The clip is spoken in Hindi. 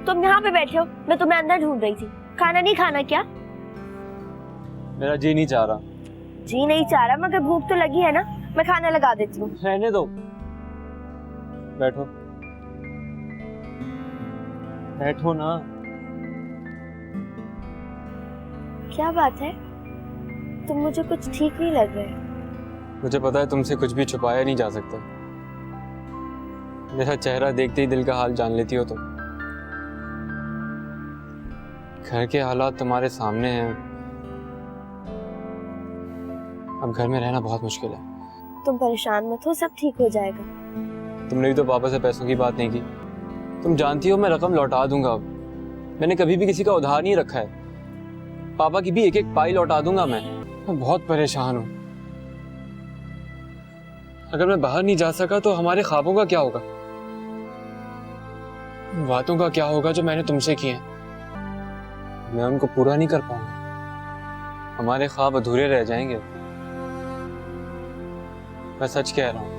तुम यहाँ पे बैठे हो, मैं तुम्हें अंदर ढूंढ रही थी। खाना नहीं खाना क्या? मेरा जी नहीं चाह रहा। जी नहीं चाह रहा मगर भूख तो लगी है ना, मैं खाना लगा देती हूँ। रहने दो, बैठो बैठो ना। क्या बात है, तुम मुझे कुछ ठीक नहीं लग रहे। मुझे पता है तुमसे कुछ भी छुपाया नहीं जा सकता। मेरा चेहरा देखते ही दिल का हाल जान लेती हो तुम। घर के हालात तुम्हारे सामने हैं। अब घर में रहना बहुत मुश्किल है। तुम परेशान मत हो, सब ठीक हो जाएगा। तुमने भी तो पापा से पैसों की बात नहीं की। तुम जानती हो मैं रकम लौटा दूंगा। अब मैंने कभी भी किसी का उधार नहीं रखा है। पापा की भी एक एक पाई लौटा दूंगा। मैं बहुत परेशान हूं। अगर मैं बाहर नहीं जा सका तो हमारे ख्वाबों का क्या होगा? उन बातों का क्या होगा जो मैंने तुमसे की हैं? मैं उनको पूरा नहीं कर पाऊंगा। हमारे ख्वाब अधूरे रह जाएंगे। मैं सच कह रहा हूं।